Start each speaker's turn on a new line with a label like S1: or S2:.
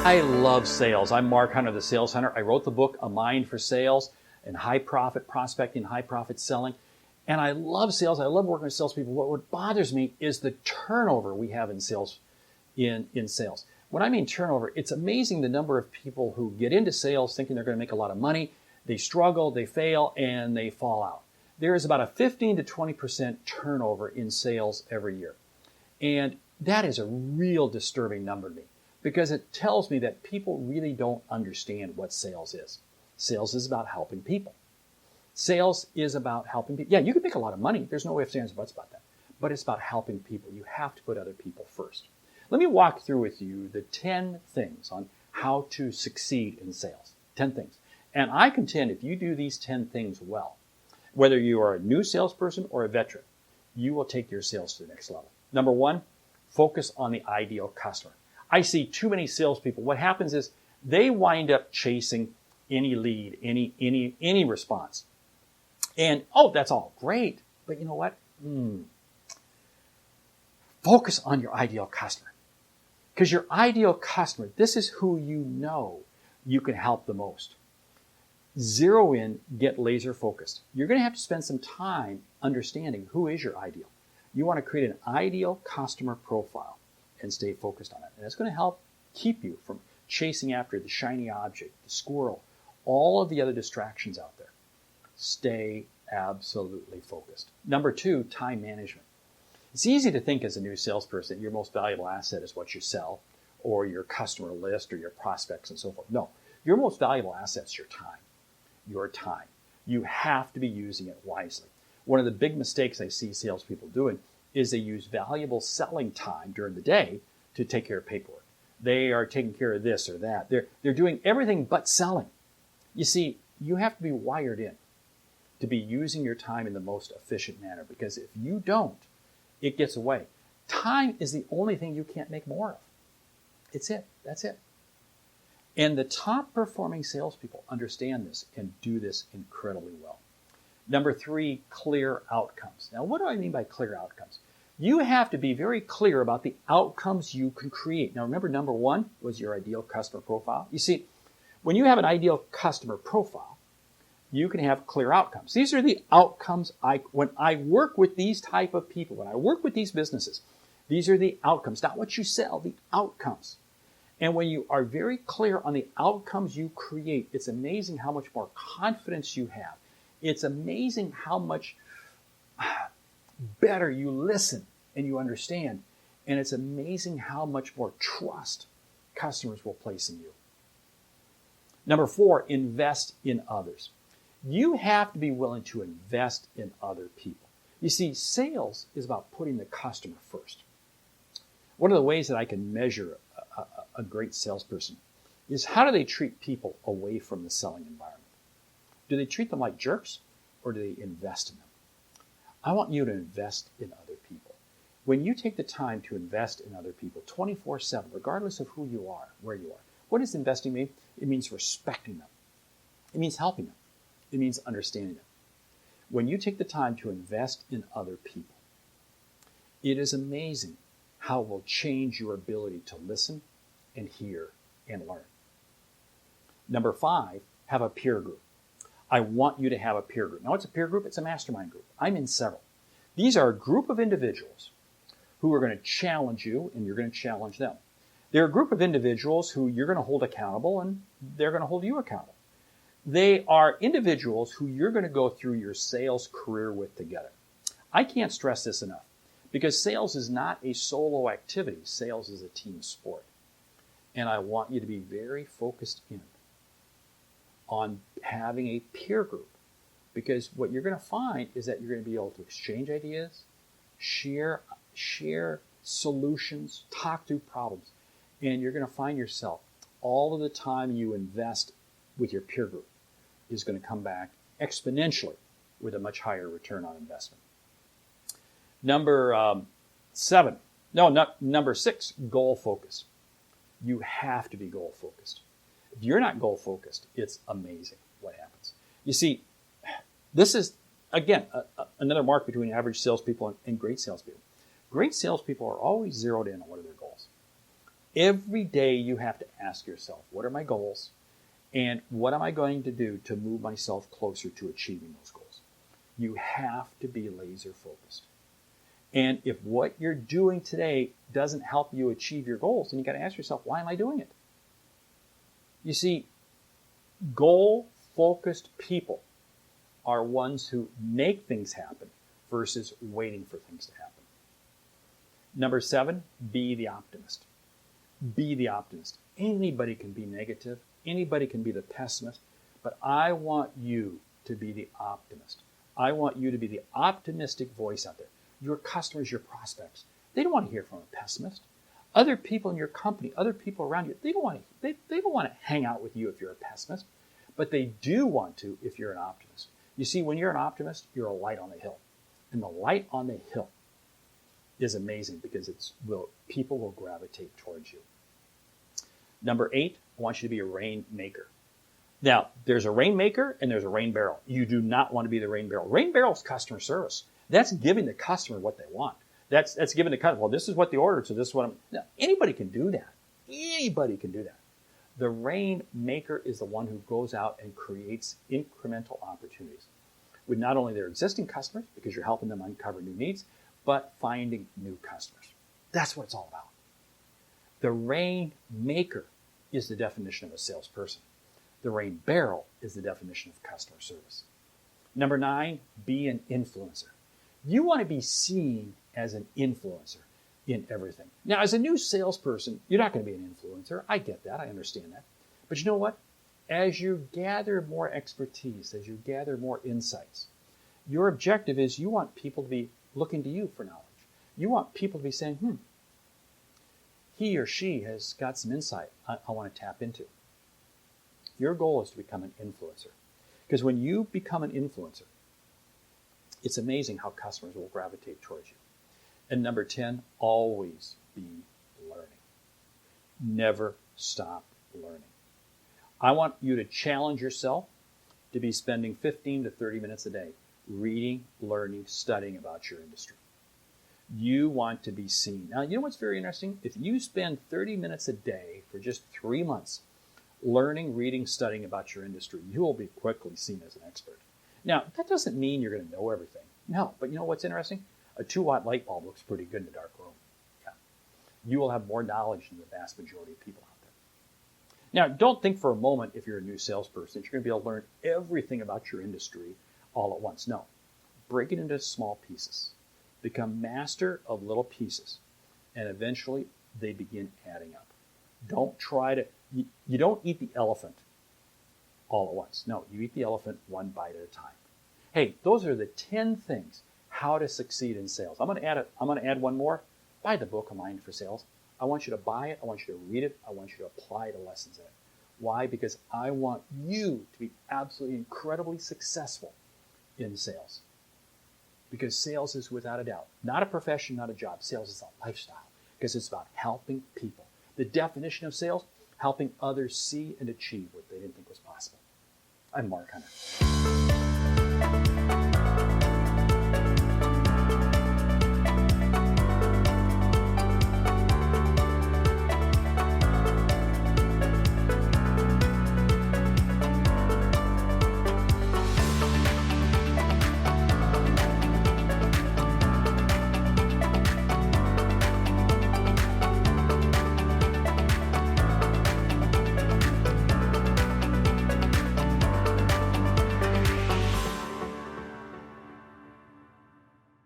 S1: I love sales. I'm Mark Hunter, the Sales Hunter. I wrote the book, A Mind for Sales, and High Profit Prospecting, High Profit Selling. And I love sales. I love working with salespeople. What bothers me is the turnover we have in sales. In sales. When I mean turnover, it's amazing the number of people who get into sales thinking they're going to make a lot of money. They struggle, they fail, and they fall out. There is about a 15 to 20% turnover in sales every year. And that is a real disturbing number to me because it tells me that people really don't understand what sales is. Sales is about helping people. Sales is about helping people. Yeah, you can make a lot of money. There's no way of saying buts about that. But it's about helping people. You have to put other people first. Let me walk through with you the 10 things on how to succeed in sales. 10 things. And I contend if you do these 10 things well, whether you are a new salesperson or a veteran, you will take your sales to the next level. Number one, focus on the ideal customer. I see too many salespeople. What happens is they wind up chasing any lead, any response. And, that's all great. But you know what? Focus on your ideal customer. Because your ideal customer, this is who you know you can help the most. Zero in, get laser focused. You're going to have to spend some time understanding who is your ideal. You want to create an ideal customer profile and stay focused on it. And it's going to help keep you from chasing after the shiny object, the squirrel, all of the other distractions out there. Stay absolutely focused. Number two, time management. It's easy to think as a new salesperson your most valuable asset is what you sell or your customer list or your prospects and so forth. No, your most valuable asset is your time. Your time. You have to be using it wisely. One of the big mistakes I see salespeople doing is they use valuable selling time during the day to take care of paperwork. They are taking care of this or that. They're doing everything but selling. You see, you have to be wired in to be using your time in the most efficient manner because if you don't, it gets away. Time is the only thing you can't make more of. It's it. That's it. And the top performing salespeople understand this and do this incredibly well. Number three, clear outcomes. Now, what do I mean by clear outcomes? You have to be very clear about the outcomes you can create. Now, remember, number one was your ideal customer profile. You see, when you have an ideal customer profile, you can have clear outcomes. These are the outcomes when I work with these type of people, when I work with these businesses, these are the outcomes, not what you sell, the outcomes. And when you are very clear on the outcomes you create, it's amazing how much more confidence you have. It's amazing how much better you listen and you understand. And it's amazing how much more trust customers will place in you. Number four, invest in others. You have to be willing to invest in other people. You see, sales is about putting the customer first. One of the ways that I can measure a great salesperson is how do they treat people away from the selling environment? Do they treat them like jerks or do they invest in them? I want you to invest in other people. When you take the time to invest in other people 24/7, regardless of who you are, where you are, what does investing mean? It means respecting them. It means helping them. It means understanding them. When you take the time to invest in other people, it is amazing how it will change your ability to listen and hear and learn. Number five, have a peer group. I want you to have a peer group. Now, what's a peer group? It's a mastermind group. I'm in several. These are a group of individuals who are going to challenge you and you're going to challenge them. They're a group of individuals who you're going to hold accountable and they're going to hold you accountable. They are individuals who you're going to go through your sales career with together. I can't stress this enough because sales is not a solo activity. Sales is a team sport. And I want you to be very focused in on having a peer group because what you're going to find is that you're going to be able to exchange ideas, share solutions, talk through problems, and you're going to find yourself all of the time you invest with your peer group is going to come back exponentially with a much higher return on investment. Number six, goal focused. You have to be goal focused. If you're not goal focused, it's amazing what happens. You see, this is, again, another mark between average salespeople and great salespeople. Great salespeople are always zeroed in on what are their goals. Every day you have to ask yourself, what are my goals? And what am I going to do to move myself closer to achieving those goals? You have to be laser focused. And if what you're doing today doesn't help you achieve your goals, then you got to ask yourself, why am I doing it? You see, goal-focused people are ones who make things happen versus waiting for things to happen. Number 7, be the optimist. Be the optimist. Anybody can be negative. Anybody can be the pessimist. But I want you to be the optimist. I want you to be the optimistic voice out there. Your customers, your prospects, they don't want to hear from a pessimist. Other people in your company, other people around you, they don't want to hang out with you if you're a pessimist. But they do want to if you're an optimist. You see, when you're an optimist, you're a light on the hill. And the light on the hill is amazing because people will gravitate towards you. Number 8, I want you to be a rainmaker. Now, there's a rainmaker and there's a rain barrel. You do not want to be the rain barrel. Rain barrel is customer service. That's giving the customer what they want. That's giving the customer, well, this is what they ordered, so this is what I'm... Now, anybody can do that. Anybody can do that. The rainmaker is the one who goes out and creates incremental opportunities with not only their existing customers, because you're helping them uncover new needs, but finding new customers. That's what it's all about. The rainmaker is the definition of a salesperson. The rain barrel is the definition of customer service. Number 9, be an influencer. You want to be seen as an influencer in everything. Now, as a new salesperson, you're not going to be an influencer. I get that. I understand that. But you know what? As you gather more expertise, as you gather more insights, your objective is you want people to be looking to you for knowledge. You want people to be saying, he or she has got some insight I want to tap into. Your goal is to become an influencer. Because when you become an influencer, it's amazing how customers will gravitate towards you. And number 10, always be learning. Never stop learning. I want you to challenge yourself to be spending 15 to 30 minutes a day reading, learning, studying about your industry. You want to be seen. Now, you know what's very interesting? If you spend 30 minutes a day for just 3 months learning, reading, studying about your industry, you will be quickly seen as an expert. Now, that doesn't mean you're going to know everything. No, but you know what's interesting? A 2-watt light bulb looks pretty good in a dark room. Yeah. You will have more knowledge than the vast majority of people out there. Now, don't think for a moment, if you're a new salesperson, that you're going to be able to learn everything about your industry all at once. No. Break it into small pieces. Become master of little pieces. And eventually, they begin adding up. Don't try to... You don't eat the elephant all at once. No, you eat the elephant one bite at a time. Hey, those are the 10 things how to succeed in sales. I'm going to add one more. Buy the book, A Mind for Sales. I want you to buy it. I want you to read it. I want you to apply the lessons in it. Why? Because I want you to be absolutely incredibly successful in sales. Because sales is, without a doubt, not a profession, not a job. Sales is a lifestyle because it's about helping people. The definition of sales, helping others see and achieve what they didn't think was possible. I'm Mark Hunter.